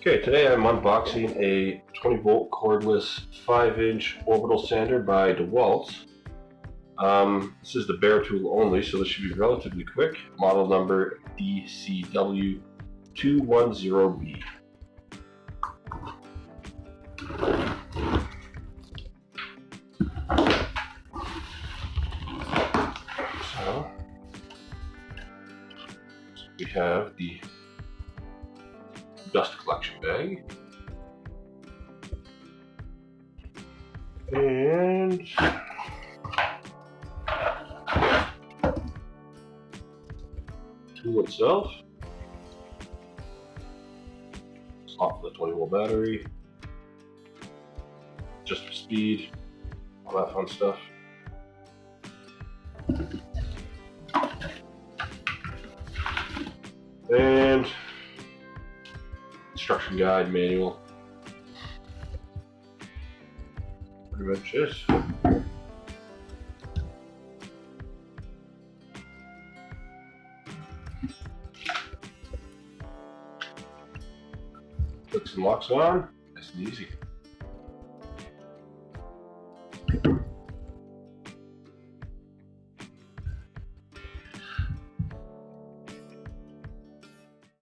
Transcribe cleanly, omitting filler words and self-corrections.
Okay, today I'm unboxing a 20-volt cordless 5-inch orbital sander by Dewalt. This is the bare tool only, so this should be relatively quick. Model number DCW210B. So we have the dust collection bag. And tool itself. Slot for the 20-volt battery. Just for speed, all that fun stuff. And instruction guide, manual. Pretty much it. Clicks and locks on, nice and easy.